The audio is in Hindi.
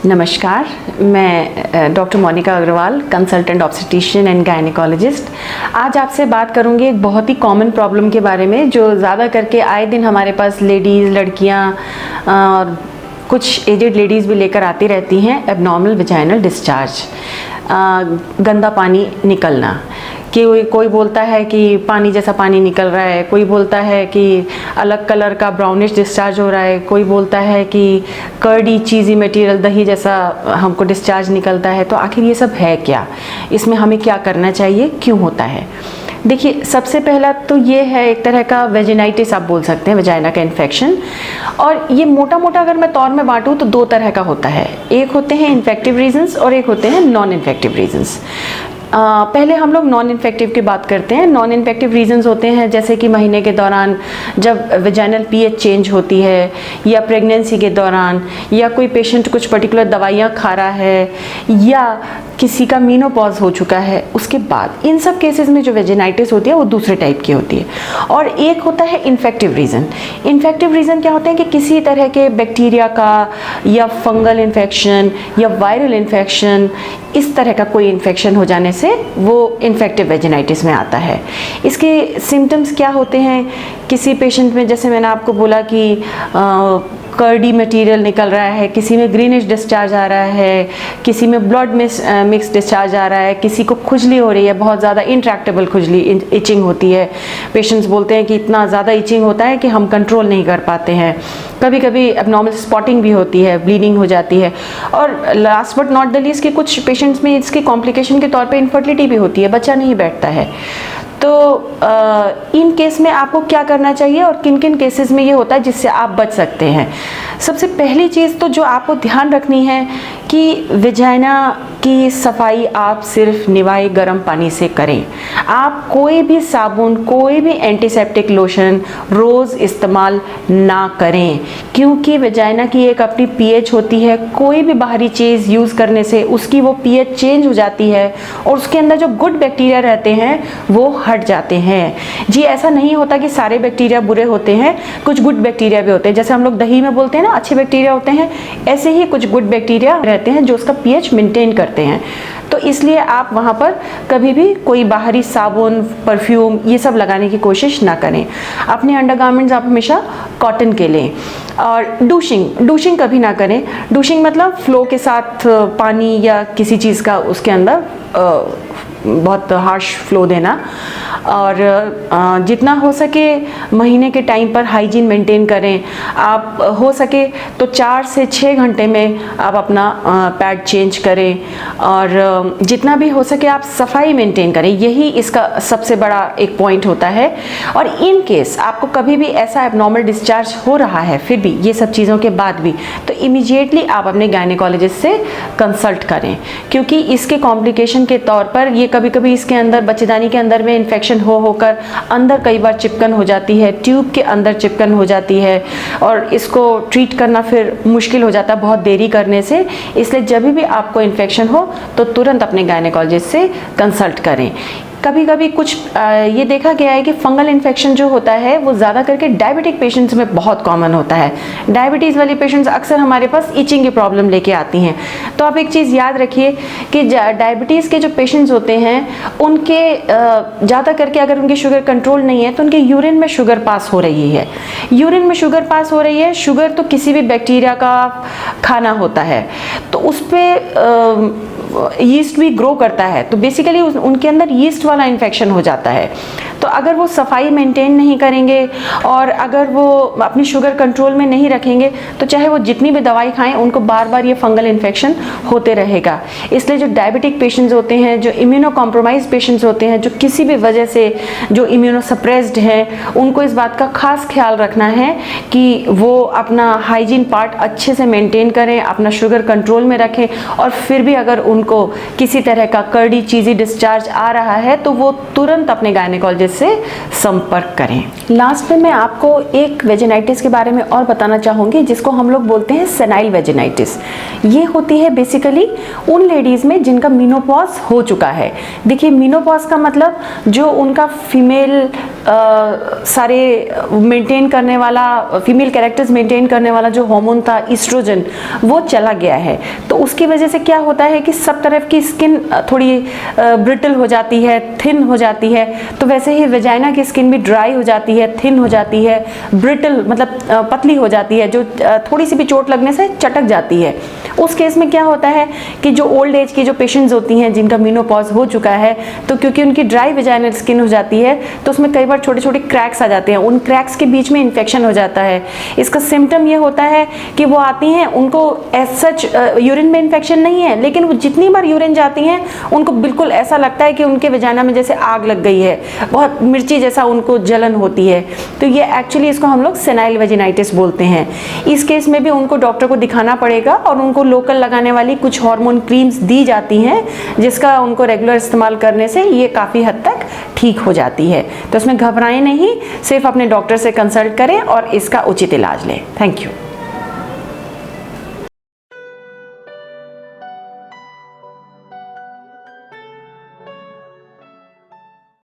नमस्कार, मैं doctor Monika Agarwal, consultant obstetrician and gynaecologist. आज आपसे बात करूंगी एक बहुत ही कॉमन प्रॉब्लम के बारे में जो ज़्यादा करके आए दिन हमारे पास लेडीज़, लड़कियां और कुछ एजेड लेडीज़ भी लेकर आती रहती हैं। एबनॉर्मल वेजाइनल डिस्चार्ज, गंदा पानी निकलना। कि कोई बोलता है कि पानी जैसा पानी निकल रहा है, कोई बोलता है कि अलग कलर का ब्राउनिश डिस्चार्ज हो रहा है, कोई बोलता है कि कर्डी चीज़ी मटेरियल दही जैसा हमको डिस्चार्ज निकलता है। तो आखिर ये सब है क्या? इसमें हमें क्या करना चाहिए? क्यों होता है? देखिए, सबसे पहला तो ये है एक तरह का वेजिनाइटिस आप बोल सकते हैं, वेजाइना का इन्फेक्शन। और ये मोटा मोटा अगर मैं तौर में बांटूँ तो दो तरह का होता है। एक होते हैं इन्फेक्टिव रीजंस और एक होते हैं नॉन इन्फेक्टिव रीजंस। पहले हम लोग नॉन इन्फेक्टिव की बात करते हैं। नॉन इन्फेक्टिव रीजंस होते हैं जैसे कि महीने के दौरान जब वेजाइनल पीएच चेंज होती है, या प्रेगनेंसी के दौरान, या कोई पेशेंट कुछ पर्टिकुलर दवाइयाँ खा रहा है, या किसी का मीनोपॉज हो चुका है उसके बाद। इन सब केसेस में जो वेजिनाइटिस होती है वो दूसरे टाइप की होती है। और एक होता है इन्फेक्टिव रीज़न। इन्फेक्टिव रीज़न क्या होते हैं कि किसी तरह के बैक्टीरिया का या फंगल इन्फेक्शन या वायरल इन्फेक्शन, इस तरह का कोई इन्फेक्शन हो जाने से वो इन्फेक्टिव वेजिनाइटिस में आता है। इसके सिम्टम्स क्या होते हैं? किसी पेशेंट में, जैसे मैंने आपको बोला कि कर्डी मटेरियल निकल रहा है, किसी में ग्रीनिश डिस्चार्ज आ रहा है, किसी में ब्लड मिक्स डिस्चार्ज आ रहा है, किसी को खुजली हो रही है, बहुत ज़्यादा इंट्रैक्टेबल खुजली, इचिंग होती है। पेशेंट्स बोलते हैं कि इतना ज़्यादा इचिंग होता है कि हम कंट्रोल नहीं कर पाते हैं। कभी कभी एबनॉर्मल स्पॉटिंग भी होती है, ब्लीडिंग हो जाती है। और last but not the least कि कुछ पेशेंट्स में इसकी कॉम्प्लिकेशन के तौर पर इनफर्टिलिटी भी होती है, बच्चा नहीं बैठता है। तो इन केस में आपको क्या करना चाहिए और किन किन केसेस में ये होता है जिससे आप बच सकते हैं? सबसे पहली चीज़ तो जो आपको ध्यान रखनी है कि वेजाइना की सफाई आप सिर्फ निवाई गर्म पानी से करें। आप कोई भी साबुन, कोई भी एंटीसेप्टिक लोशन रोज़ इस्तेमाल ना करें, क्योंकि वेजाइना की एक अपनी पीएच होती है। कोई भी बाहरी चीज़ यूज़ करने से उसकी वो पीएच चेंज हो जाती है और उसके अंदर जो गुड बैक्टीरिया रहते हैं वो हट जाते हैं। जी, ऐसा नहीं होता कि सारे बैक्टीरिया बुरे होते हैं, कुछ गुड बैक्टीरिया भी होते हैं। जैसे हम लोग दही में बोलते हैं ना, अच्छे बैक्टीरिया होते हैं, ऐसे ही कुछ गुड बैक्टीरिया रहते हैं जो उसका पीएच मेंटेन करते हैं। तो इसलिए आप वहाँ पर कभी भी कोई बाहरी साबुन, परफ्यूम ये सब लगाने की कोशिश ना करें। अपने अंडरगारमेंट्स आप हमेशा कॉटन के लें। और डूशिंग कभी ना करें। डूशिंग मतलब फ्लो के साथ पानी या किसी चीज़ का उसके अंदर बहुत हार्श फ्लो देना। और जितना हो सके महीने के टाइम पर हाइजीन मेंटेन करें। आप हो सके तो 4 से 6 घंटे में आप अपना पैड चेंज करें। और जितना भी हो सके आप सफाई मेंटेन करें, यही इसका सबसे बड़ा एक पॉइंट होता है। और इन केस आपको कभी भी ऐसा एबनॉर्मल डिस्चार्ज हो रहा है, फिर भी ये सब चीज़ों के बाद भी, तो इमीडिएटली आप अपने गायनेकोलॉजिस्ट से कंसल्ट करें, क्योंकि इसके कॉम्प्लिकेशन के तौर पर ये कभी कभी इसके अंदर बच्चेदानी के अंदर में इन्फेक्शन होकर अंदर कई बार चिपकन हो जाती है, ट्यूब के अंदर चिपकन हो जाती है और इसको ट्रीट करना फिर मुश्किल हो जाता है बहुत देरी करने से। इसलिए जब भी आपको इन्फेक्शन हो तो तुरंत अपने गायनेकोलॉजिस्ट से कंसल्ट करें। कभी कभी कुछ ये देखा गया है कि फंगल इन्फेक्शन जो होता है वो ज़्यादा करके डायबिटिक पेशेंट्स में बहुत कॉमन होता है। डायबिटीज़ वाले पेशेंट्स अक्सर हमारे पास इचिंग की प्रॉब्लम लेके आती हैं। तो आप एक चीज़ याद रखिए कि डायबिटीज़ के जो पेशेंट्स होते हैं उनके ज़्यादा करके अगर उनकी शुगर कंट्रोल नहीं है तो उनके यूरिन में शुगर पास हो रही है। यूरिन में शुगर पास हो रही है। शुगर तो किसी भी बैक्टीरिया का खाना होता है, तो उस पर यीस्ट भी ग्रो करता है, तो बेसिकली उनके अंदर यीस्ट वाला इन्फेक्शन हो जाता है। तो अगर वो सफाई मेंटेन नहीं करेंगे और अगर वो अपनी शुगर कंट्रोल में नहीं रखेंगे तो चाहे वो जितनी भी दवाई खाएं उनको बार बार ये फंगल इन्फेक्शन होते रहेगा। इसलिए जो डायबिटिक पेशेंट्स होते हैं, जो इम्यूनो कॉम्प्रोमाइज पेशेंट्स होते हैं, जो किसी भी वजह से जो इम्यूनो सप्रेस्ड हैं, उनको इस बात का खास ख्याल रखना है कि वो अपना हाइजीन पार्ट अच्छे से मेंटेन करें, अपना शुगर कंट्रोल में रखें। और फिर भी अगर उनको किसी तरह का कर्डी चीज़ी डिस्चार्ज आ रहा है तो वो तुरंत अपने गायनेकोलॉजिस्ट गायनेकोलॉजिस्ट से संपर्क करें। लास्ट में मैं आपको एक वेजिनाइटिस के बारे में और बताना चाहूँगी जिसको हम लोग बोलते हैं सेनाइल वेजिनाइटिस। ये होती है बेसिकली उन लेडीज़ में जिनका मीनोपॉज हो चुका है। देखिए, मीनोपॉज का मतलब जो उनका फीमेल सारे मेंटेन करने वाला, फीमेल कैरेक्टर्स मेंटेन करने वाला जो हार्मोन था ईस्ट्रोजन, वो चला गया है। तो उसकी वजह से क्या होता है कि सब तरफ की स्किन थोड़ी ब्रिटल हो जाती है, थिन हो जाती है। तो वैसे ही वेजाइना की स्किन भी ड्राई हो जाती है, थिन हो जाती है, ब्रिटल मतलब पतली हो जाती है, जो थोड़ी सी भी चोट लगने से चटक जाती है। उस केस में क्या होता है कि जो ओल्ड एज की जो पेशेंट्स होती हैं जिनका मीनोपॉज हो चुका है, तो क्योंकि उनकी ड्राई वेजाइनल स्किन हो जाती है तो उसमें कई बार छोटे छोटे क्रैक्स आ जाते हैं। उन क्रैक्स के बीच में इन्फेक्शन हो जाता है। इसका सिम्टम ये होता है कि वो आती हैं, उनको एज सच यूरिन में इन्फेक्शन नहीं है, लेकिन वो जितनी बार यूरिन जाती हैं उनको बिल्कुल ऐसा लगता है कि उनके वेजाइना में जैसे आग लग गई है, बहुत मिर्ची जैसा उनको जलन होती है। तो ये एक्चुअली इसको हम लोग सेनाइल वेजिनाइटिस बोलते हैं। इस केस में भी उनको डॉक्टर को दिखाना पड़ेगा और उनको लोकल लगाने वाली कुछ हार्मोन क्रीम्स दी जाती हैं जिसका उनको रेगुलर इस्तेमाल करने से ये काफ़ी हद तक ठीक हो जाती है। तो इसमें घबराएं नहीं, सिर्फ अपने डॉक्टर से कंसल्ट करें और इसका उचित इलाज लें। Thank you.